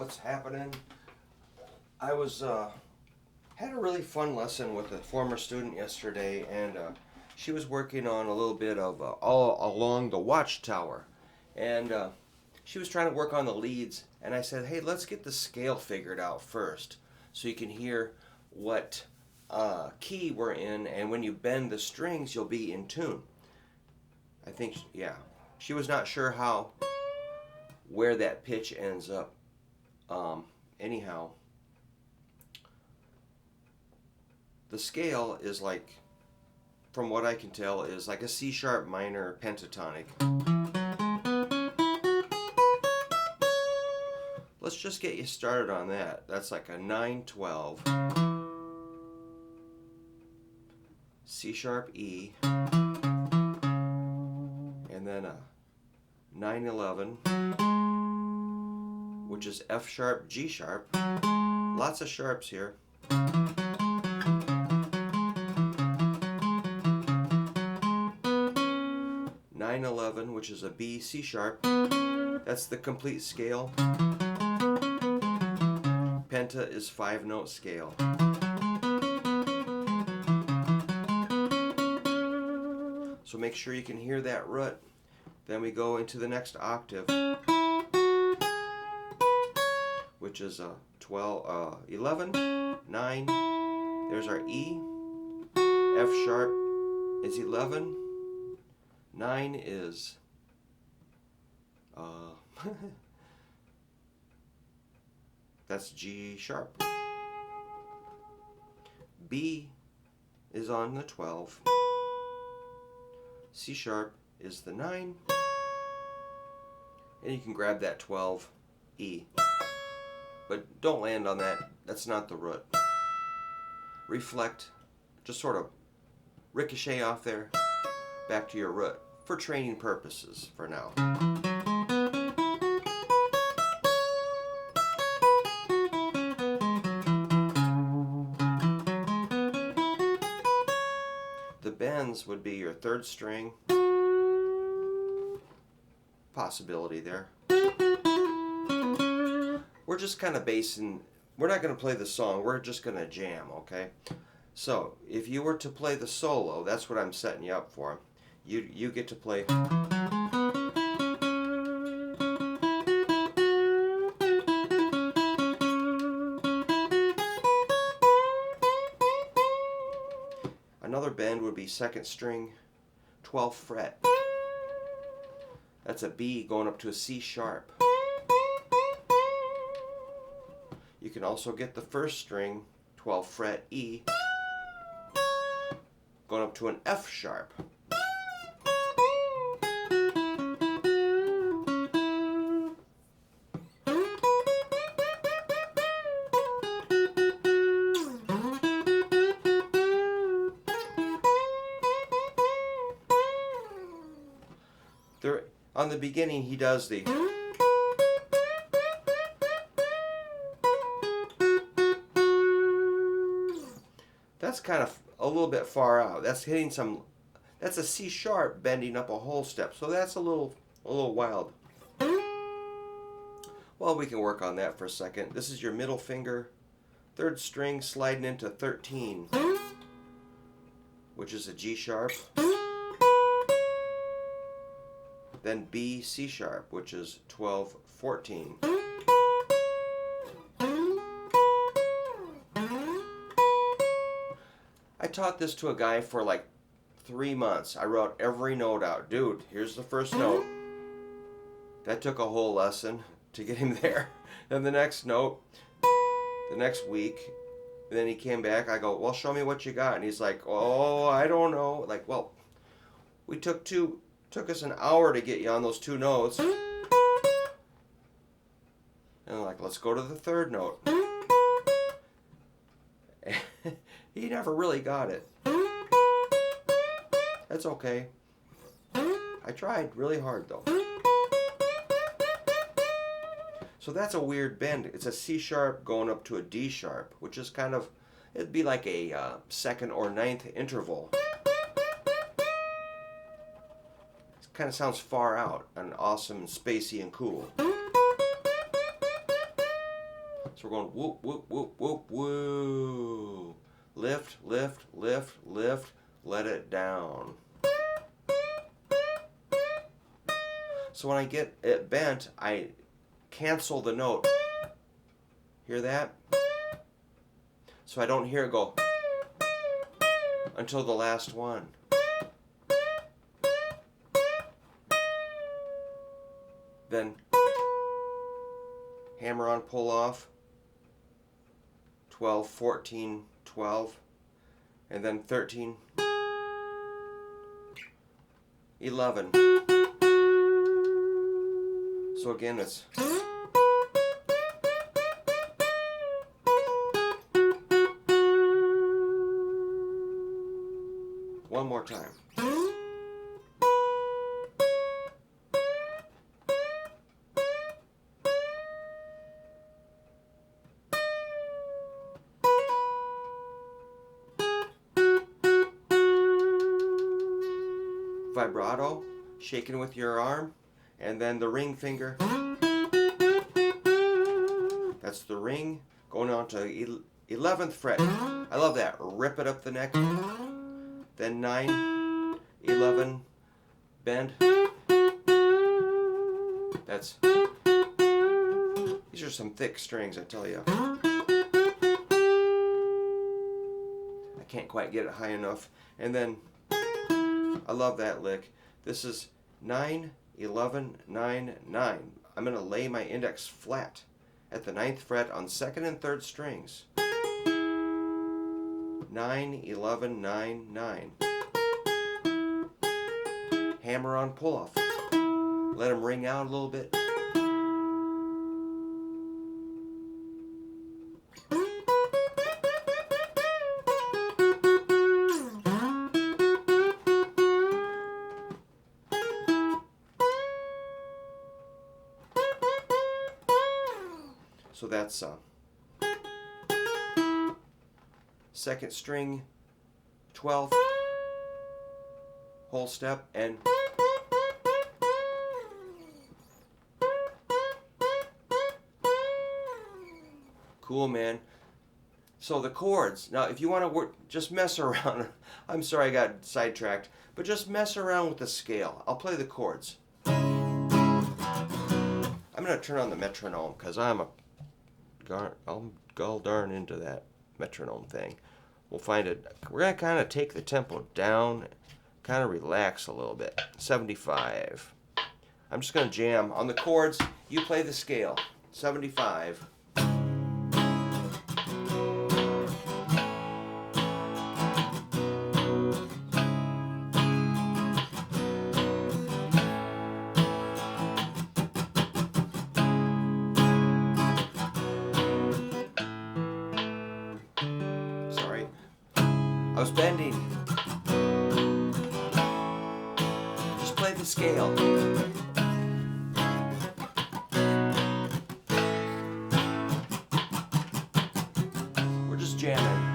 What's happening? I was had a really fun lesson with a former student yesterday, and she was working on a little bit of all along the watchtower, and she was trying to work on the leads. And I said, "Hey, let's get the scale figured out first, so you can hear what key we're in, and when you bend the strings, you'll be in tune." I think, yeah, she was not sure where that pitch ends up. Anyhow, the scale is like, from what I can tell, is like a C sharp minor pentatonic. Let's just get you started on that. That's like a 9/12, C sharp E, and then a 9/11, which is F sharp, G sharp. Lots of sharps here. 9/11, which is a B, C sharp. That's the complete scale. Penta is 5-note scale. So make sure you can hear that root. Then we go into the next octave, which is a 11, 9. There's our E. F sharp is 11. 9 is that's G sharp. B is on the 12. C sharp is the 9. And you can grab that 12 E. But don't land on that. That's not the root. Reflect. Just sort of ricochet off there. Back to your root. For training purposes for now. The bends would be your 3rd string. Possibility there. We're just kind of basing, we're not going to play the song, we're just going to jam, okay? So, if you were to play the solo, that's what I'm setting you up for. You get to play. Another bend would be 2nd string, 12th fret. That's a B going up to a C sharp. You can also get the 1st string, 12th fret E, going up to an F sharp. There, on the beginning, he does the. That's kind of a little bit far out. That's hitting some. That's a C sharp bending up a whole step. So that's a little wild. Well, we can work on that for a second. This is your middle finger, 3rd string sliding into 13, which is a G sharp. Then B, C sharp, which is 12, 14. I taught this to a guy for like 3 months. I wrote every note out. Dude, here's the 1st note. That took a whole lesson to get him there. Then the next note, the next week, and then he came back. I go, well, show me what you got. And he's like, oh, I don't know. Like, well, we took us an hour to get you on those 2 notes. And I'm like, let's go to the 3rd note. He never really got it. That's okay. I tried really hard though. So that's a weird bend. It's a C sharp going up to a D sharp, which is kind of, it'd be like a 2nd or 9th interval. kind of sounds far out and awesome and spacey and cool. So we're going whoop, whoop, whoop, whoop, woo. Lift, lift, lift, lift, let it down. So when I get it bent, I cancel the note. Hear that? So I don't hear it go until the last one. Then hammer on, pull off, 12, 14, 12, and then 13, 11. So again, it's one more time. Vibrato, shaking with your arm, and then the ring finger. That's the ring going on to 11th fret. I love that. Rip it up the neck. Then 9, 11, bend. That's. These are some thick strings, I tell you. I can't quite get it high enough. And then I love that lick. This is 9, 11, 9, 9. I'm going to lay my index flat at the 9th fret on 2nd and 3rd strings. 9, 11, 9, 9. Hammer on, pull off. Let them ring out a little bit. So that's 2nd string, 12th, whole step, and cool, man. So the chords. Now, if you want to work, just mess around. I'm sorry I got sidetracked, but just mess around with the scale. I'll play the chords. I'm going to turn on the metronome because I'm gall darn into that metronome thing. We'll find it. We're going to kind of take the tempo down, kind of relax a little bit. 75. I'm just going to jam on the chords. You play the scale. 75. I was bending. Just play the scale. We're just jamming.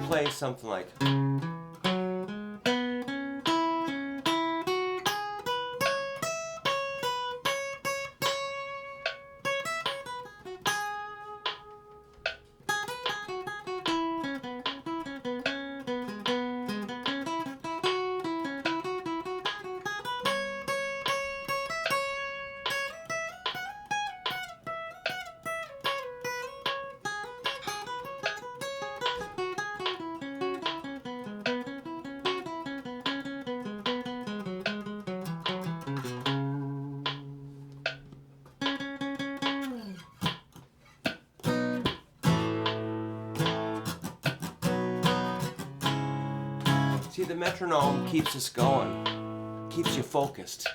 Play something like See, the metronome keeps us going, keeps you focused.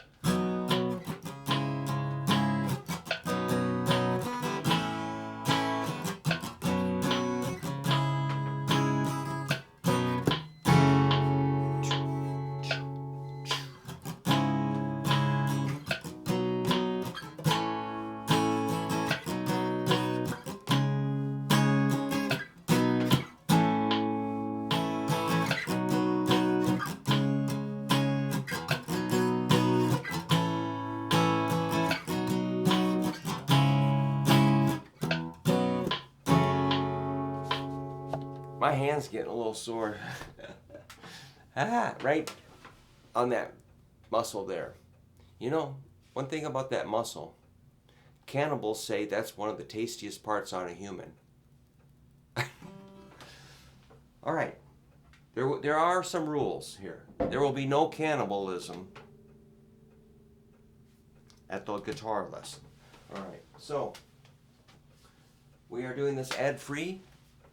My hand's getting a little sore. Right on that muscle there. You know, one thing about that muscle, cannibals say that's one of the tastiest parts on a human. All right, there are some rules here. There will be no cannibalism at the guitar lesson. All right, so we are doing this ad-free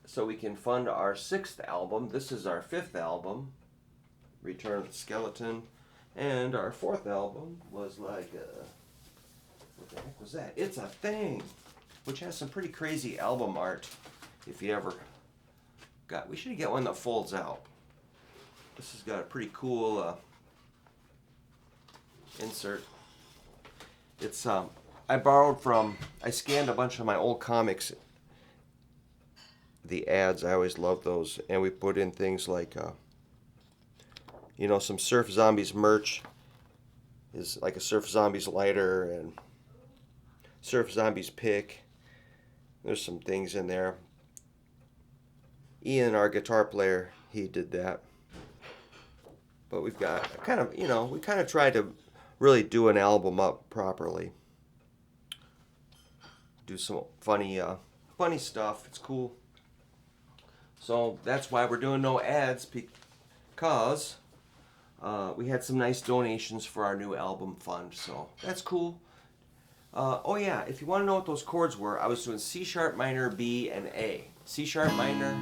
so we can fund our 6th album. This is our 5th album, Return of the Skeleton, and our 4th album was like, what the heck was that? It's a Thing, which has some pretty crazy album art. If you ever got, we should get one that folds out. This has got a pretty cool insert. It's I scanned a bunch of my old comics, the ads. I always loved those, and we put in things like you know, some Surf Zombies merch is like a Surf Zombies lighter and Surf Zombies pick. There's some things in there. Ian, our guitar player, he did that. But we've got kind of, you know, we kind of tried to really do an album up properly. Do some funny stuff. It's cool. So that's why we're doing no ads, because we had some nice donations for our new album fund. So that's cool. Oh yeah, if you want to know what those chords were, I was doing C sharp minor, B, and A. C sharp minor,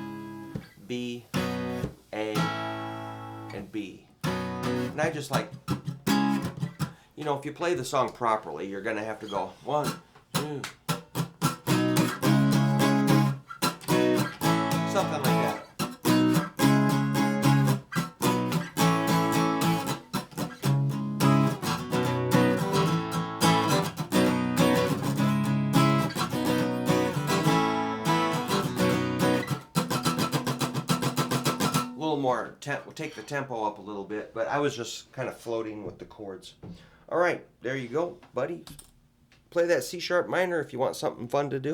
B, A, and B. And I just like, you know, if you play the song properly, you're going to have to go 1, 2, something like that. A little more, we'll take the tempo up a little bit, but I was just kind of floating with the chords. All right, there you go, buddy. Play that C sharp minor if you want something fun to do.